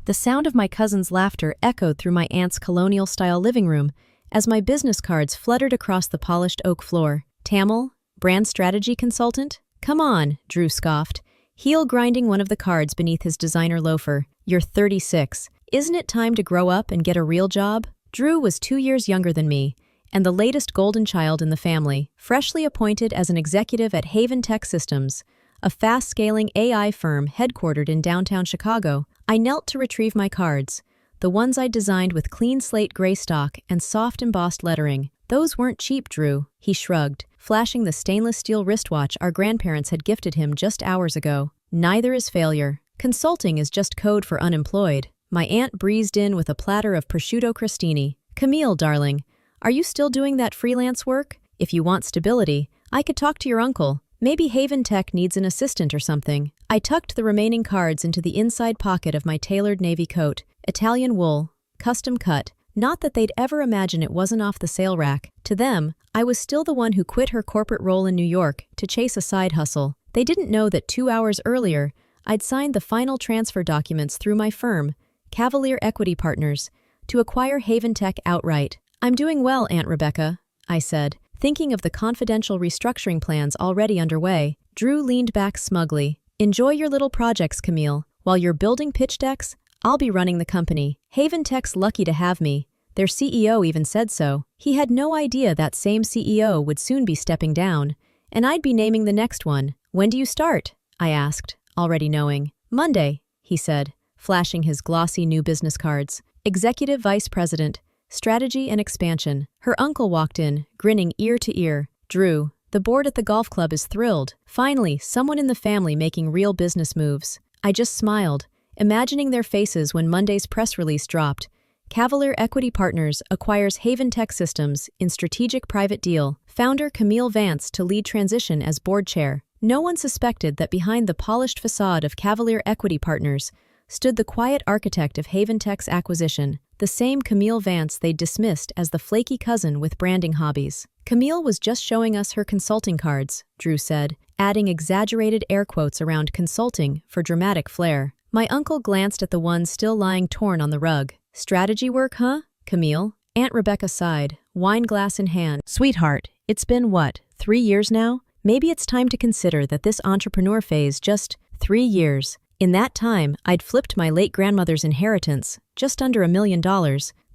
The sound of my cousin's laughter echoed through my aunt's colonial-style living room as my business cards fluttered across the polished oak floor. Tamil, brand strategy consultant? Come on, Drew scoffed, heel grinding one of the cards beneath his designer loafer. You're 36. Isn't it time to grow up and get a real job? Drew was 2 years younger than me, and the latest golden child in the family, freshly appointed as an executive at Haven Tech Systems, a fast-scaling AI firm headquartered in downtown Chicago. I knelt to retrieve my cards, the ones I'd designed with clean slate gray stock and soft embossed lettering. Those weren't cheap, Drew, he shrugged, flashing the stainless steel wristwatch our grandparents had gifted him just hours ago. Neither is failure. Consulting is just code for unemployed. My aunt breezed in with a platter of prosciutto crostini. Camille, darling, are you still doing that freelance work? If you want stability, I could talk to your uncle. Maybe Haven Tech needs an assistant or something. I tucked the remaining cards into the inside pocket of my tailored navy coat. Italian wool, custom cut. Not that they'd ever imagine it wasn't off the sale rack. To them, I was still the one who quit her corporate role in New York to chase a side hustle. They didn't know that 2 hours earlier, I'd signed the final transfer documents through my firm, Cavalier Equity Partners, to acquire Haven Tech outright. I'm doing well, Aunt Rebecca, I said, thinking of the confidential restructuring plans already underway. Drew leaned back smugly. Enjoy your little projects, Camille. While you're building pitch decks, I'll be running the company. Haven Tech's lucky to have me. Their CEO even said so. He had no idea that same CEO would soon be stepping down, and I'd be naming the next one. When do you start? I asked, already knowing. Monday, he said, flashing his glossy new business cards. Executive Vice President, Strategy and Expansion. Her uncle walked in, grinning ear to ear. Drew, the board at the golf club is thrilled. Finally, someone in the family making real business moves. I just smiled, imagining their faces when Monday's press release dropped. Cavalier Equity Partners acquires Haven Tech Systems in strategic private deal. Founder Camille Vance to lead transition as board chair. No one suspected that behind the polished facade of Cavalier Equity Partners stood the quiet architect of Haven Tech's acquisition, the same Camille Vance they'd dismissed as the flaky cousin with branding hobbies. Camille was just showing us her consulting cards, Drew said, adding exaggerated air quotes around consulting for dramatic flair. My uncle glanced at the one still lying torn on the rug. Strategy work, huh, Camille? Aunt Rebecca sighed, wine glass in hand. Sweetheart, it's been what, 3 years now? Maybe it's time to consider that this entrepreneur phase just 3 years. In that time, I'd flipped my late grandmother's inheritance, just under $1 million.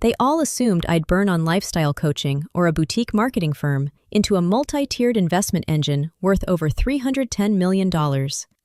They all assumed I'd burn on lifestyle coaching or a boutique marketing firm into a multi-tiered investment engine worth over $310 million.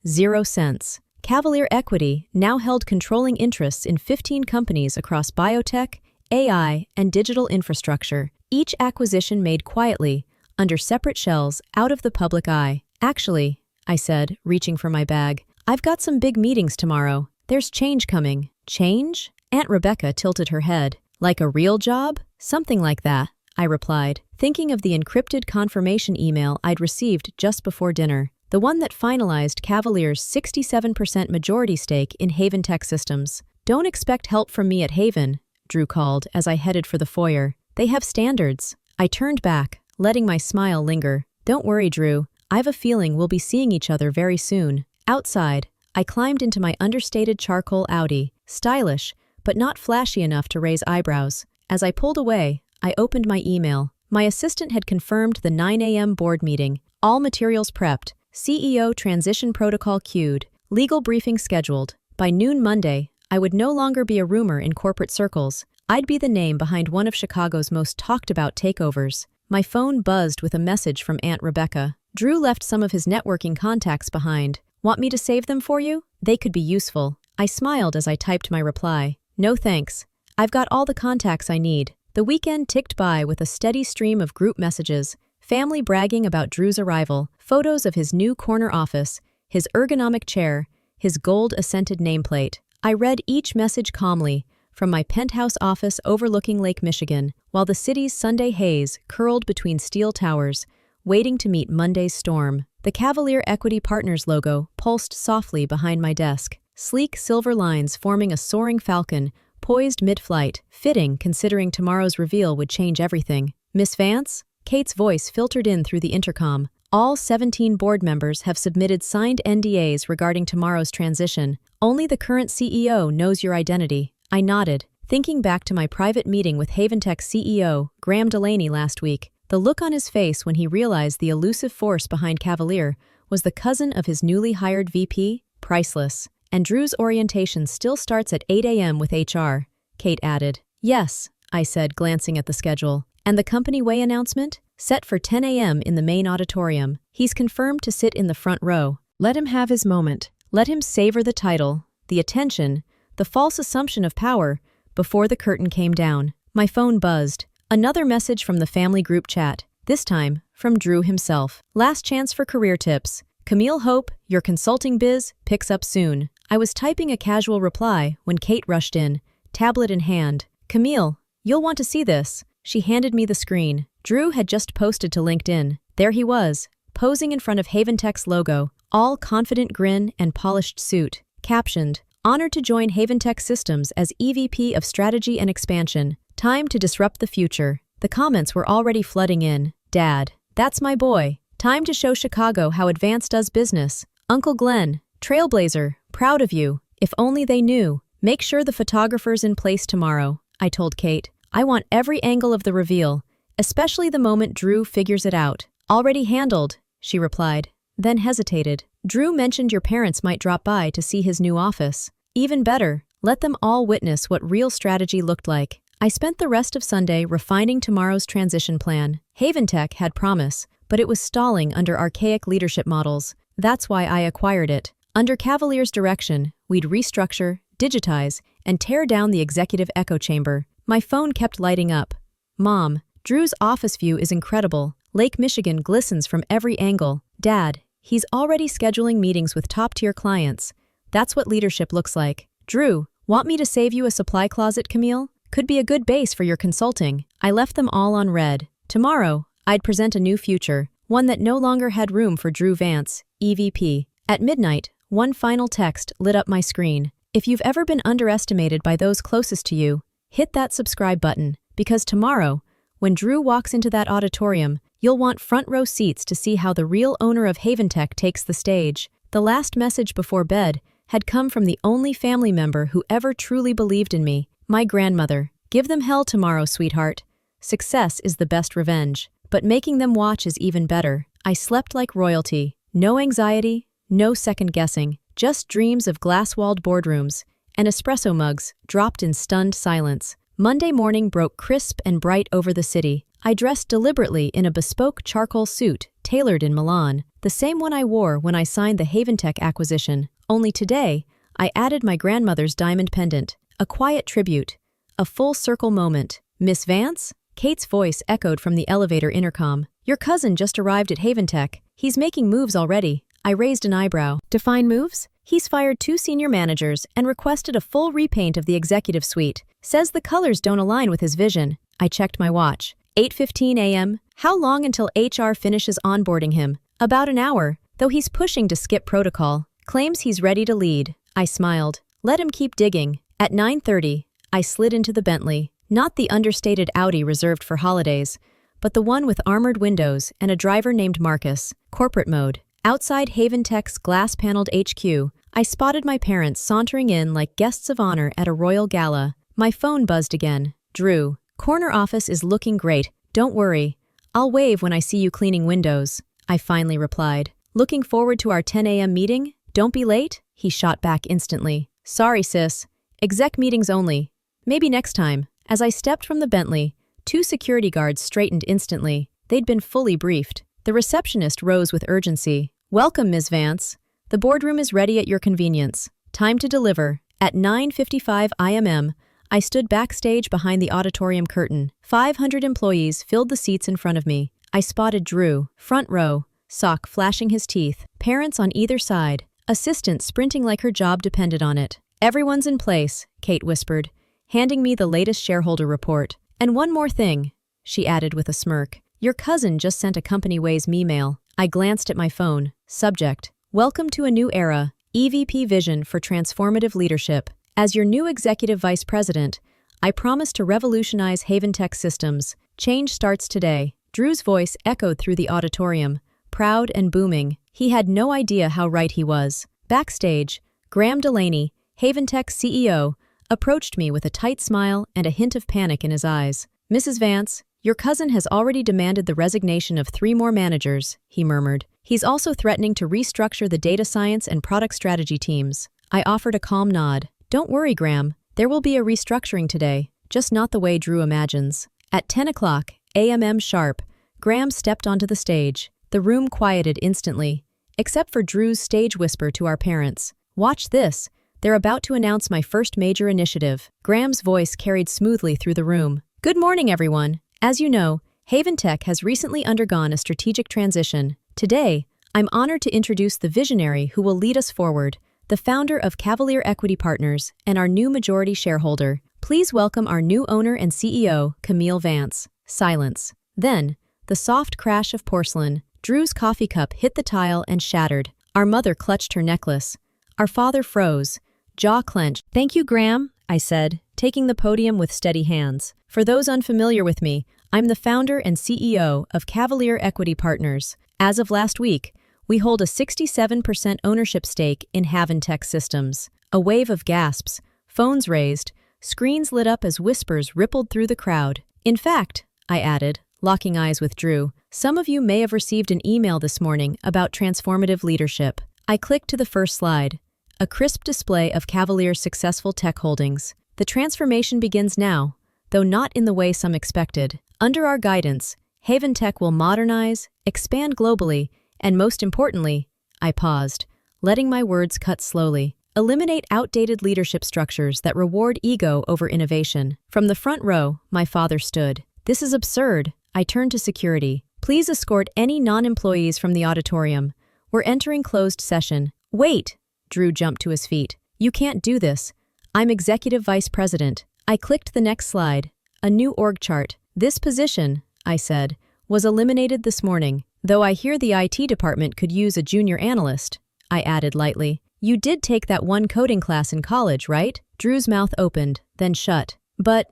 0 cents. Cavalier Equity now held controlling interests in 15 companies across biotech, AI, and digital infrastructure, each acquisition made quietly, under separate shells, out of the public eye. Actually, I said, reaching for my bag, I've got some big meetings tomorrow. There's change coming. Change? Aunt Rebecca tilted her head. Like a real job? Something like that, I replied, thinking of the encrypted confirmation email I'd received just before dinner. The one that finalized Cavalier's 67% majority stake in Haven Tech Systems. Don't expect help from me at Haven, Drew called as I headed for the foyer. They have standards. I turned back, letting my smile linger. Don't worry, Drew. I've a feeling we'll be seeing each other very soon. Outside, I climbed into my understated charcoal Audi, stylish, but not flashy enough to raise eyebrows. As I pulled away, I opened my email. My assistant had confirmed the 9 a.m. board meeting. All materials prepped. CEO transition protocol queued. Legal briefing scheduled. By noon Monday, I would no longer be a rumor in corporate circles. I'd be the name behind one of Chicago's most talked-about takeovers. My phone buzzed with a message from Aunt Rebecca. Drew left some of his networking contacts behind. Want me to save them for you? They could be useful. I smiled as I typed my reply. No thanks. I've got all the contacts I need. The weekend ticked by with a steady stream of group messages, family bragging about Drew's arrival, photos of his new corner office, his ergonomic chair, his gold-accented nameplate. I read each message calmly, from my penthouse office overlooking Lake Michigan, while the city's Sunday haze curled between steel towers, waiting to meet Monday's storm. The Cavalier Equity Partners logo pulsed softly behind my desk, sleek silver lines forming a soaring falcon, poised mid-flight, fitting considering tomorrow's reveal would change everything. Miss Vance? Kate's voice filtered in through the intercom. All 17 board members have submitted signed NDAs regarding tomorrow's transition. Only the current CEO knows your identity. I nodded, thinking back to my private meeting with Haventech CEO, Graham Delaney, last week. The look on his face when he realized the elusive force behind Cavalier was the cousin of his newly hired VP, priceless. And Drew's orientation still starts at 8 a.m. with HR, Kate added. Yes, I said, glancing at the schedule. And the company way announcement? Set for 10 a.m. in the main auditorium. He's confirmed to sit in the front row. Let him have his moment. Let him savor the title, the attention, the false assumption of power before the curtain came down. My phone buzzed. Another message from the family group chat, this time from Drew himself. Last chance for career tips. Camille Hope, your consulting biz picks up soon. I was typing a casual reply when Kate rushed in, tablet in hand. Camille, you'll want to see this. She handed me the screen. Drew had just posted to LinkedIn. There he was, posing in front of Haventech's logo, all confident grin and polished suit. Captioned, honored to join Haventech Systems as EVP of Strategy and Expansion. Time to disrupt the future. The comments were already flooding in. Dad, that's my boy. Time to show Chicago how advanced does business. Uncle Glenn, trailblazer, proud of you. If only they knew. Make sure the photographer's in place tomorrow, I told Kate. I want every angle of the reveal, especially the moment Drew figures it out. Already handled, she replied, then hesitated. Drew mentioned your parents might drop by to see his new office. Even better, let them all witness what real strategy looked like. I spent the rest of Sunday refining tomorrow's transition plan. Haventech had promise, but it was stalling under archaic leadership models. That's why I acquired it. Under Cavalier's direction, we'd restructure, digitize, and tear down the executive echo chamber. My phone kept lighting up. Mom, Drew's office view is incredible. Lake Michigan glistens from every angle. Dad, he's already scheduling meetings with top-tier clients. That's what leadership looks like. Drew, want me to save you a supply closet, Camille? Could be a good base for your consulting. I left them all on red. Tomorrow, I'd present a new future, one that no longer had room for Drew Vance, EVP. At midnight, one final text lit up my screen. If you've ever been underestimated by those closest to you, hit that subscribe button, because tomorrow, when Drew walks into that auditorium, you'll want front row seats to see how the real owner of Haventech takes the stage. The last message before bed had come from the only family member who ever truly believed in me, my grandmother. Give them hell tomorrow, sweetheart. Success is the best revenge, but making them watch is even better. I slept like royalty. No anxiety, no second guessing, just dreams of glass-walled boardrooms and espresso mugs dropped in stunned silence. Monday morning broke crisp and bright over the city. I dressed deliberately in a bespoke charcoal suit tailored in Milan, the same one I wore when I signed the Haventech acquisition. Only today, I added my grandmother's diamond pendant, a quiet tribute, a full-circle moment. Miss Vance? Kate's voice echoed from the elevator intercom. Your cousin just arrived at Haventech. He's making moves already. I raised an eyebrow. Define moves? He's fired 2 senior managers and requested a full repaint of the executive suite. Says the colors don't align with his vision. I checked my watch. 8:15 a.m. How long until HR finishes onboarding him? About an hour, though he's pushing to skip protocol. Claims he's ready to lead. I smiled. Let him keep digging. At 9:30, I slid into the Bentley. Not the understated Audi reserved for holidays, but the one with armored windows and a driver named Marcus. Corporate mode. Outside Haventech's glass-paneled HQ, I spotted my parents sauntering in like guests of honor at a royal gala. My phone buzzed again. Drew, corner office is looking great. Don't worry. I'll wave when I see you cleaning windows. I finally replied. Looking forward to our 10 a.m. meeting? Don't be late? He shot back instantly. Sorry, sis. Exec meetings only. Maybe next time. As I stepped from the Bentley, 2 security guards straightened instantly. They'd been fully briefed. The receptionist rose with urgency. Welcome, Ms. Vance. The boardroom is ready at your convenience. Time to deliver. At 9:55 a.m., I stood backstage behind the auditorium curtain. 500 employees filled the seats in front of me. I spotted Drew, front row, sock flashing his teeth, parents on either side, assistant sprinting like her job depended on it. Everyone's in place, Kate whispered, handing me the latest shareholder report. And one more thing, she added with a smirk. Your cousin just sent a company ways me-mail. I glanced at my phone. Subject: Welcome to a new era. EVP vision for transformative leadership. As your new executive vice president, I promise to revolutionize Haventech Systems. Change starts today. Drew's voice echoed through the auditorium, proud and booming. He had no idea how right he was. Backstage, Graham Delaney, Haventech CEO, approached me with a tight smile and a hint of panic in his eyes. "Mrs. Vance, your cousin has already demanded the resignation of 3 more managers," he murmured. "He's also threatening to restructure the data science and product strategy teams." I offered a calm nod. "Don't worry, Graham. There will be a restructuring today, just not the way Drew imagines." At 10 o'clock a.m. sharp, Graham stepped onto the stage. The room quieted instantly, except for Drew's stage whisper to our parents. "Watch this. They're about to announce my first major initiative." Graham's voice carried smoothly through the room. "Good morning, everyone. As you know, Haventech has recently undergone a strategic transition. Today, I'm honored to introduce the visionary who will lead us forward, the founder of Cavalier Equity Partners and our new majority shareholder. Please welcome our new owner and CEO, Camille Vance." Silence. Then, the soft crash of porcelain. Drew's coffee cup hit the tile and shattered. Our mother clutched her necklace. Our father froze, jaw clenched. "Thank you, Graham," I said, taking the podium with steady hands. "For those unfamiliar with me, I'm the founder and CEO of Cavalier Equity Partners. As of last week, we hold a 67% ownership stake in Haventech Systems." A wave of gasps, phones raised, screens lit up as whispers rippled through the crowd. "In fact," I added, locking eyes with Drew, "some of you may have received an email this morning about transformative leadership." I clicked to the first slide, a crisp display of Cavalier's successful tech holdings. "The transformation begins now, though not in the way some expected. Under our guidance, Haventech will modernize, expand globally, and most importantly," I paused, letting my words cut slowly, "eliminate outdated leadership structures that reward ego over innovation." From the front row, my father stood. "This is absurd." I turned to security. "Please escort any non-employees from the auditorium. We're entering closed session." "Wait!" Drew jumped to his feet. "You can't do this. I'm Executive Vice President." I clicked the next slide, a new org chart. "This position," I said, "was eliminated this morning, though I hear the IT department could use a junior analyst," I added lightly. "You did take that one coding class in college, right?" Drew's mouth opened, then shut. But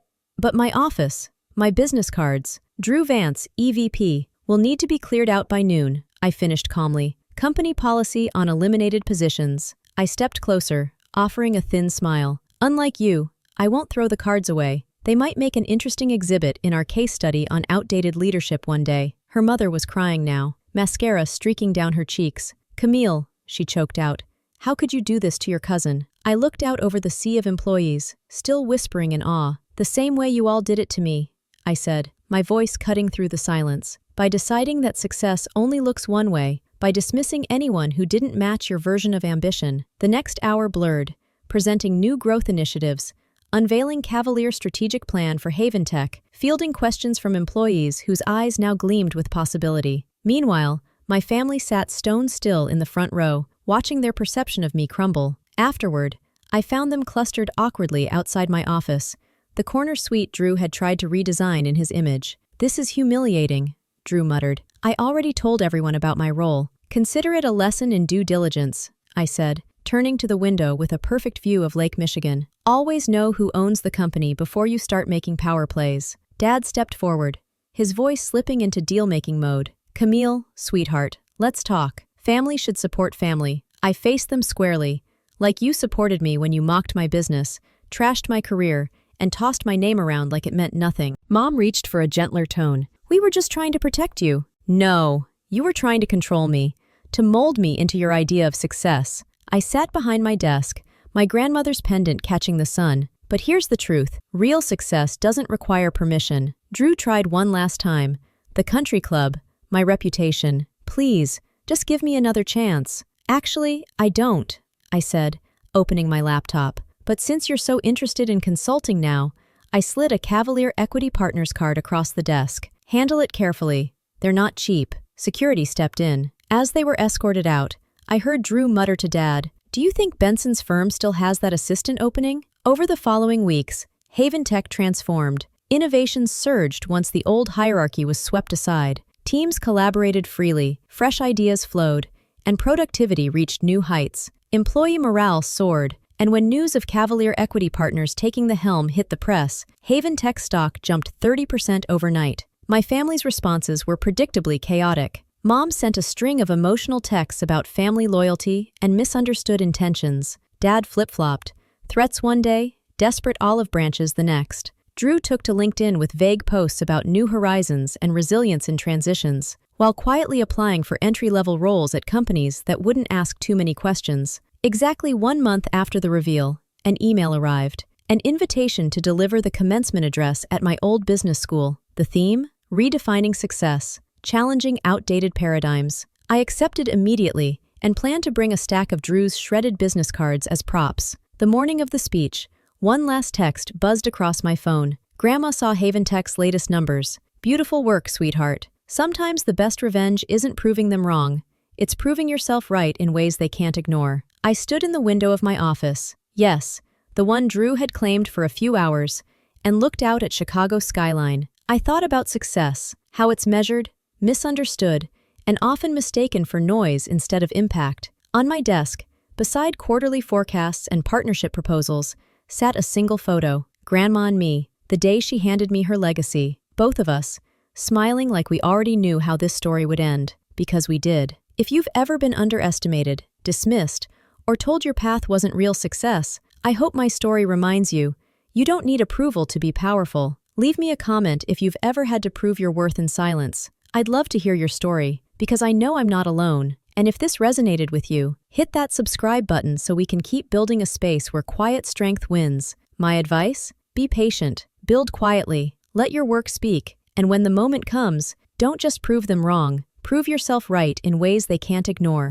my office, my business cards, Drew Vance, EVP, will need to be cleared out by noon," I finished calmly. "Company policy on eliminated positions." I stepped closer, offering a thin smile. "Unlike you, I won't throw the cards away. They might make an interesting exhibit in our case study on outdated leadership one day." Her mother was crying now, mascara streaking down her cheeks. "Camille," she choked out, "how could you do this to your cousin?" I looked out over the sea of employees, still whispering in awe. "The same way you all did it to me," I said, my voice cutting through the silence. "By deciding that success only looks one way, by dismissing anyone who didn't match your version of ambition." The next hour blurred, presenting new growth initiatives, unveiling Cavalier's strategic plan for Haventech, fielding questions from employees whose eyes now gleamed with possibility. Meanwhile, my family sat stone still in the front row, watching their perception of me crumble. Afterward, I found them clustered awkwardly outside my office, the corner suite Drew had tried to redesign in his image. "This is humiliating," Drew muttered. "I already told everyone about my role. Consider it a lesson in due diligence," I said, turning to the window with a perfect view of Lake Michigan. "Always know who owns the company before you start making power plays." Dad stepped forward, his voice slipping into deal-making mode. "Camille, sweetheart, let's talk. Family should support family." I faced them squarely, like you supported me when you mocked my business, trashed my career, and tossed my name around like it meant nothing. Mom reached for a gentler tone. "We were just trying to protect you." "No, you were trying to control me, to mold me into your idea of success." I sat behind my desk, my grandmother's pendant catching the sun. "But here's the truth. Real success doesn't require permission." Drew tried one last time. "The country club, my reputation. Please, just give me another chance." "Actually, I don't," I said, opening my laptop. "But since you're so interested in consulting now," I slid a Cavalier Equity Partners card across the desk. "Handle it carefully. They're not cheap." Security stepped in. As they were escorted out, I heard Drew mutter to Dad, "Do you think Benson's firm still has that assistant opening?" Over the following weeks, Haventech transformed. Innovations surged once the old hierarchy was swept aside. Teams collaborated freely, fresh ideas flowed, and productivity reached new heights. Employee morale soared, and when news of Cavalier Equity Partners taking the helm hit the press, Haventech stock jumped 30% overnight. My family's responses were predictably chaotic. Mom sent a string of emotional texts about family loyalty and misunderstood intentions. Dad flip-flopped. Threats one day, desperate olive branches the next. Drew took to LinkedIn with vague posts about new horizons and resilience in transitions, while quietly applying for entry-level roles at companies that wouldn't ask too many questions. Exactly 1 month after the reveal, an email arrived. An invitation to deliver the commencement address at my old business school. The theme? Redefining success, challenging outdated paradigms. I accepted immediately and planned to bring a stack of Drew's shredded business cards as props. The morning of the speech, one last text buzzed across my phone. Grandma saw Haventech's latest numbers. Beautiful work, sweetheart. Sometimes the best revenge isn't proving them wrong. It's proving yourself right in ways they can't ignore. I stood in the window of my office. Yes, the one Drew had claimed for a few hours, and looked out at Chicago's skyline. I thought about success, how it's measured, misunderstood, and often mistaken for noise instead of impact. On my desk, beside quarterly forecasts and partnership proposals, sat a single photo, Grandma and me, the day she handed me her legacy. Both of us, smiling like we already knew how this story would end, because we did. If you've ever been underestimated, dismissed, or told your path wasn't real success, I hope my story reminds you, you don't need approval to be powerful. Leave me a comment if you've ever had to prove your worth in silence. I'd love to hear your story, because I know I'm not alone. And if this resonated with you, hit that subscribe button so we can keep building a space where quiet strength wins. My advice? Be patient, build quietly, let your work speak, and when the moment comes, don't just prove them wrong, prove yourself right in ways they can't ignore.